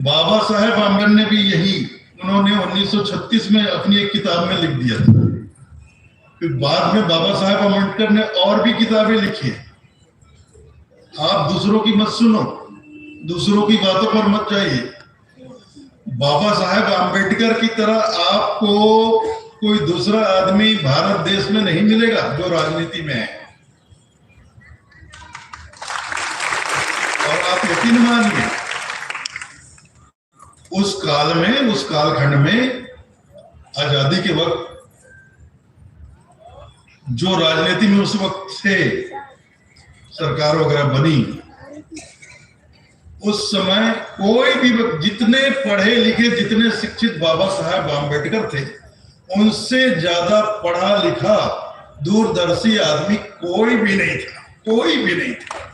बाबा साहेब आम्बेडकर ने भी यही उन्होंने 1936 में अपनी एक किताब में लिख दिया था। फिर बाद में बाबा साहेब आम्बेडकर ने और भी किताबें लिखी है। आप दूसरों की मत सुनो, दूसरों की बातों पर मत जाइए। बाबा साहेब आम्बेडकर की तरह आपको कोई दूसरा आदमी भारत देश में नहीं मिलेगा जो राजनीति में है। और आप यकीन मानिए, उस काल में, उस कालखंड में, आजादी के वक्त जो राजनीति में उस वक्त थे, सरकार वगैरह बनी, उस समय कोई भी, जितने पढ़े लिखे, जितने शिक्षित बाबा साहेब आम्बेडकर थे, उनसे ज्यादा पढ़ा लिखा दूरदर्शी आदमी कोई भी नहीं था, कोई भी नहीं था।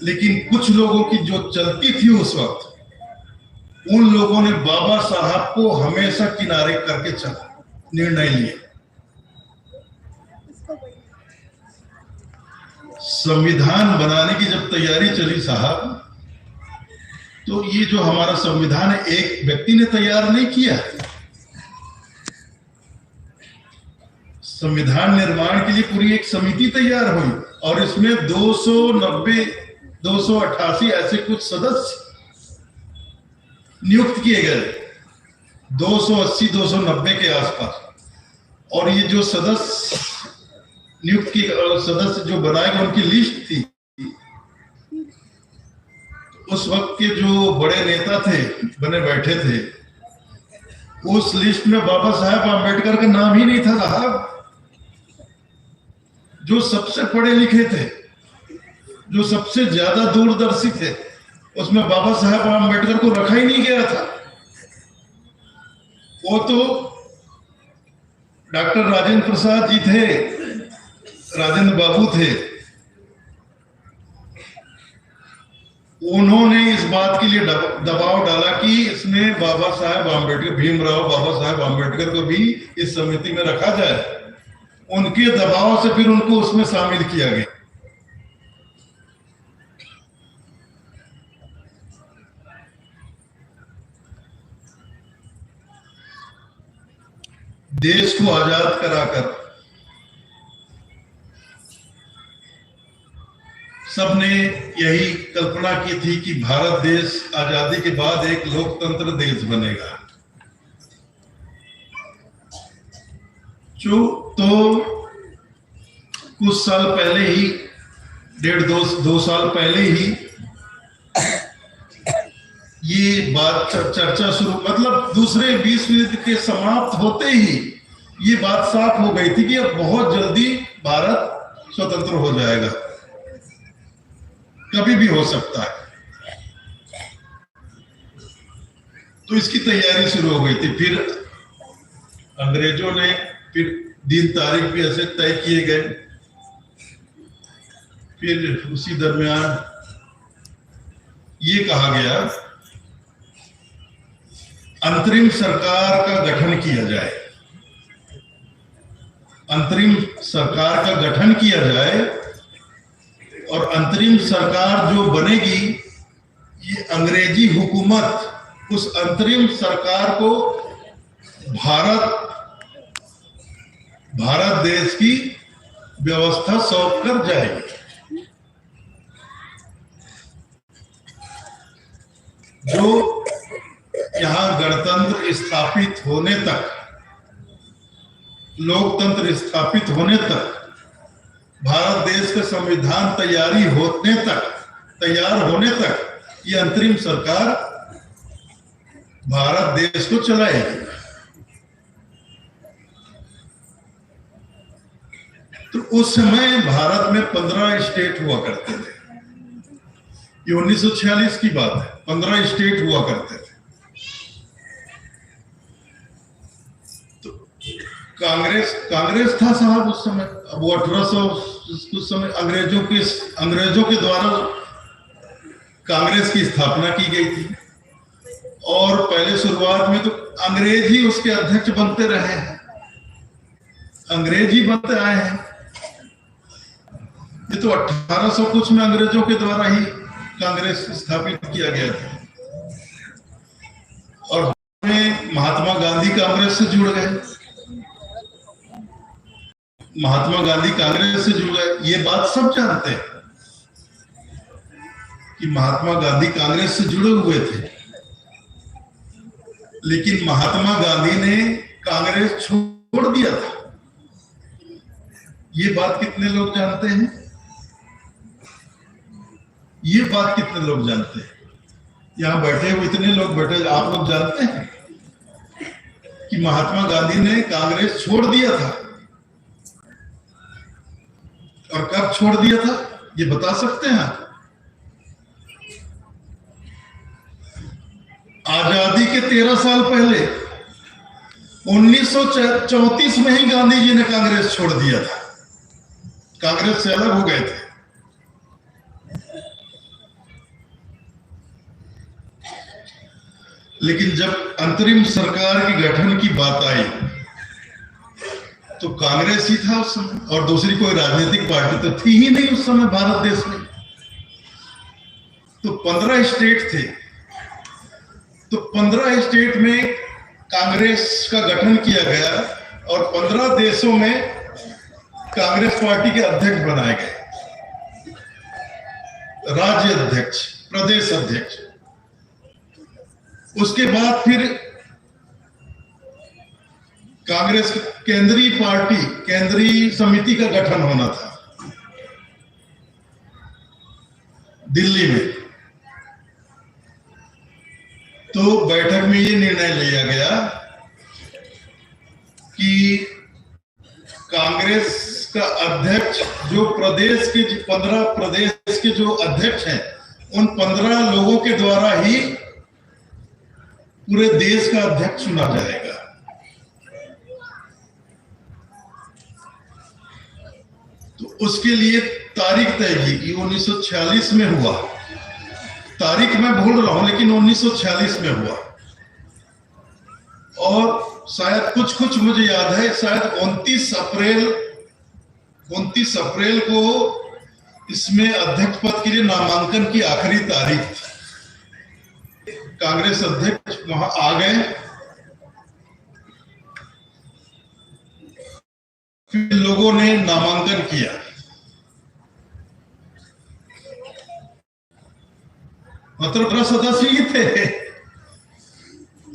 लेकिन कुछ लोगों की जो चलती थी उस वक्त, उन लोगों ने बाबा साहब को हमेशा किनारे करके चला, निर्णय लिए। संविधान बनाने की जब तैयारी चली साहब, तो ये जो हमारा संविधान है, एक व्यक्ति ने तैयार नहीं किया। संविधान निर्माण के लिए पूरी एक समिति तैयार हुई और इसमें 290, 288 ऐसे कुछ सदस्य नियुक्त किए गए, 280, 290 के आसपास। और ये जो सदस्य नियुक्त की, सदस्य जो बनाए गए, उनकी लिस्ट थी। उस वक्त के जो बड़े नेता थे, बने बैठे थे, उस लिस्ट में बाबा साहेब आम्बेडकर का नाम ही नहीं था साहब। जो सबसे पढ़े लिखे थे, जो सबसे ज्यादा दूरदर्शी थे, उसमें बाबा साहेब आम्बेडकर को रखा ही नहीं गया था। वो तो डॉक्टर राजेंद्र प्रसाद जी थे, राजेंद्र बाबू थे। उन्होंने इस बात के लिए दबाव डाला कि इसमें बाबा साहेब आम्बेडकर, भीमराव बाबा साहेब आम्बेडकर को भी इस समिति में रखा जाए। उनके दबाव से फिर उनको उसमें शामिल किया गया। देश को आजाद कराकर सबने यही कल्पना की थी कि भारत देश आजादी के बाद एक लोकतंत्र देश बनेगा। तो कुछ साल पहले ही, 1.5-2 साल पहले ही ये बात चर्चा शुरू, मतलब दूसरे विश्व युद्ध के समाप्त होते ही ये बात साफ हो गई थी कि अब बहुत जल्दी भारत स्वतंत्र हो जाएगा, कभी भी हो सकता है। तो इसकी तैयारी शुरू हो गई थी। फिर अंग्रेजों ने फिर दिन तारीख भी ऐसे तय किए गए। फिर उसी दरमियान ये कहा गया अंतरिम सरकार का गठन किया जाए, अंतरिम सरकार का गठन किया जाए। और अंतरिम सरकार जो बनेगी, ये अंग्रेजी हुकूमत उस अंतरिम सरकार को भारत देश की व्यवस्था सौंप कर जाएगी। जो यहां गणतंत्र स्थापित होने तक, लोकतंत्र स्थापित होने तक, भारत देश का संविधान तैयार होने तक ये अंतरिम सरकार भारत देश को चलाएगी। तो उस समय भारत में 15 स्टेट हुआ करते थे। ये 1946 की बात है, 15 स्टेट हुआ करते थे। तो कांग्रेस था साहब उस समय। अब वो 1800 उस समय अंग्रेजों के द्वारा कांग्रेस की स्थापना की गई थी। और पहले शुरुआत में तो अंग्रेज ही उसके अध्यक्ष बनते रहे हैं, अंग्रेज ही बनते आए हैं। ये तो 1800 कुछ में अंग्रेजों के द्वारा ही कांग्रेस स्थापित किया गया था, और महात्मा गांधी कांग्रेस से जुड़ गए, महात्मा गांधी कांग्रेस से जुड़ गए। ये बात सब जानते हैं कि महात्मा गांधी कांग्रेस से जुड़े हुए थे, लेकिन महात्मा गांधी ने कांग्रेस छोड़ दिया था। ये बात कितने लोग जानते हैं? ये बात कितने लोग जानते हैं? यहां बैठे हुए इतने लोग बैठे, आप लोग जानते हैं कि महात्मा गांधी ने कांग्रेस छोड़ दिया था? और कब छोड़ दिया था ये बता सकते हैं आप? आजादी के 13 साल पहले 1934 में ही गांधी जी ने कांग्रेस छोड़ दिया था, कांग्रेस से अलग हो गए थे। लेकिन जब अंतरिम सरकार की गठन की बात आई तो कांग्रेस ही था उस समय, और दूसरी कोई राजनीतिक पार्टी तो थी ही नहीं उस समय भारत देश में। तो 15 स्टेट थे, तो 15 स्टेट में कांग्रेस का गठन किया गया और 15 देशों में कांग्रेस पार्टी के अध्यक्ष बनाए गए, राज्य अध्यक्ष, प्रदेश अध्यक्ष। उसके बाद फिर कांग्रेस केंद्रीय पार्टी, केंद्रीय समिति का गठन होना था दिल्ली में। तो बैठक में ये निर्णय लिया गया कि कांग्रेस का अध्यक्ष, जो प्रदेश के 15 प्रदेश के जो अध्यक्ष हैं, उन 15 लोगों के द्वारा ही पूरे देश का अध्यक्ष चुना जाएगा। तो उसके लिए तारीख तय की कि 1946 में हुआ, तारीख मैं भूल रहा हूं लेकिन 1946 में हुआ। और शायद कुछ मुझे याद है, शायद 29 अप्रैल को इसमें अध्यक्ष पद के लिए नामांकन की आखिरी तारीख थी। कांग्रेस अध्यक्ष वहां आ गए, फिर लोगों ने नामांकन किया। मतलब 10 सदस्य ही थे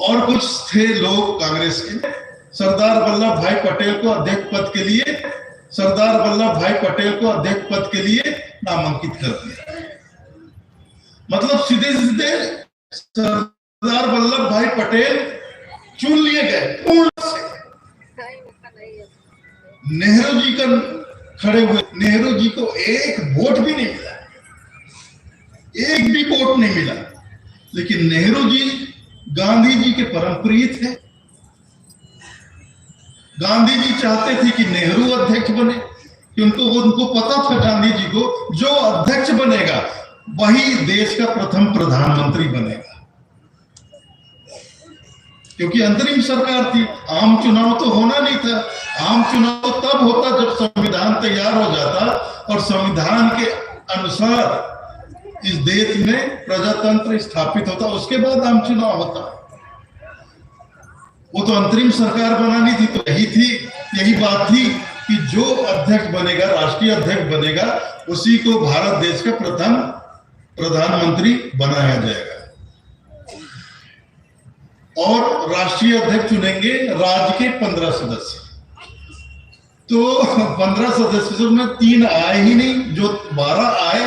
और कुछ थे लोग कांग्रेस के। सरदार वल्लभ भाई पटेल को अध्यक्ष पद के लिए, सरदार वल्लभ भाई पटेल को अध्यक्ष पद के लिए नामांकित कर दिया। मतलब सीधे सीधे सरदार वल्लभ भाई पटेल चुन लिए गए पूर्ण से। नेहरू जी का खड़े हुए, नेहरू जी को एक वोट भी नहीं मिला, एक भी वोट नहीं मिला। लेकिन नेहरू जी गांधी जी के परम प्रिय थे। गांधी जी चाहते थे कि नेहरू अध्यक्ष बने, कि उनको पता था गांधी जी को जो अध्यक्ष बनेगा वही देश का प्रथम प्रधानमंत्री बनेगा। क्योंकि अंतरिम सरकार थी, आम चुनाव तो होना नहीं था। आम चुनाव तो तब होता जब संविधान तैयार हो जाता और संविधान के अनुसार इस देश में प्रजातंत्र स्थापित होता, उसके बाद आम चुनाव होता। वो तो अंतरिम सरकार बनानी थी, तो यही बात थी कि जो अध्यक्ष बनेगा, राष्ट्रीय अध्यक्ष बनेगा, उसी को भारत देश का प्रथम प्रधानमंत्री बनाया जाएगा। और राष्ट्रीय अध्यक्ष चुनेंगे राज्य के 15 सदस्य। तो 15 सदस्यों में 3 आए ही नहीं, जो 12 आए,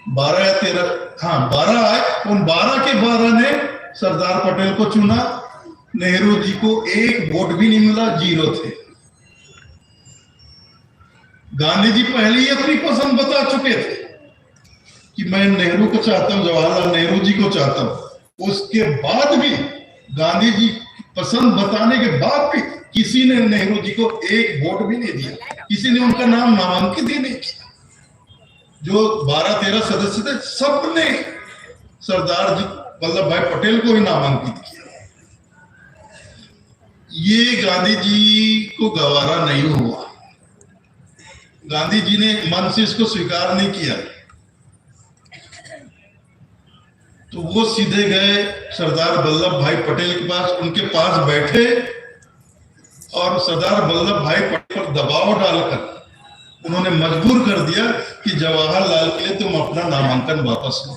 12 या 13, हाँ 12 आए, उन 12 के 12 ने सरदार पटेल को चुना। नेहरू जी को एक वोट भी नहीं मिला, 0 थे। गांधी जी पहले ही अपनी पसंद बता चुके थे कि मैं नेहरू को चाहता हूं, जवाहरलाल नेहरू जी को चाहता हूं। उसके बाद भी गांधी जी पसंद बताने के बाद भी किसी ने नेहरू जी को एक वोट भी नहीं दिया, किसी ने उनका नाम नामांकित ही नहीं किया। जो 12-13 सदस्य थे, सबने सरदार जी वल्लभ भाई पटेल को ही नामांकित किया। ये गांधी जी को गवारा नहीं हुआ। गांधी जी ने मन से इसको स्वीकार नहीं किया, तो वो सीधे गए सरदार वल्लभ भाई पटेल के पास, उनके पास बैठे और सरदार वल्लभ भाई पटेल पर दबाव डालकर उन्होंने मजबूर कर दिया कि जवाहरलाल के लिए तुम अपना नामांकन वापस लो।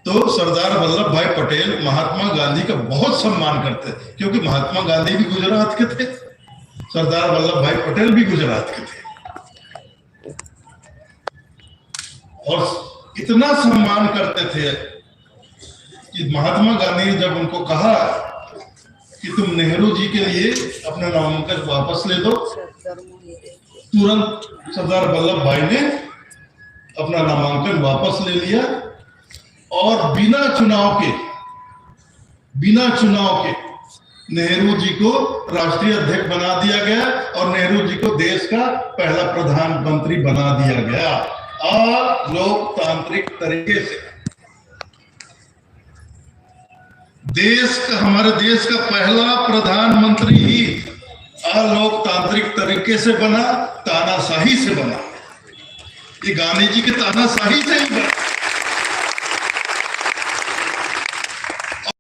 तो सरदार वल्लभ भाई पटेल महात्मा गांधी का बहुत सम्मान करते थे, क्योंकि महात्मा गांधी भी गुजरात के थे, सरदार वल्लभ भाई पटेल भी गुजरात के थे, और इतना सम्मान करते थे कि महात्मा गांधी ने जब उनको कहा कि तुम नेहरू जी के लिए अपना नामांकन वापस ले दो, तुरंत सरदार वल्लभ भाई ने अपना नामांकन वापस ले लिया और बिना चुनाव के नेहरू जी को राष्ट्रीय अध्यक्ष बना दिया गया और नेहरू जी को देश का पहला प्रधानमंत्री बना दिया गया लोकतांत्रिक तरीके से। हमारे देश का पहला प्रधानमंत्री ही अलोकतांत्रिक तरीके से बना, तानाशाही से बना। ये गांधी जी के तानाशाही से ही बना।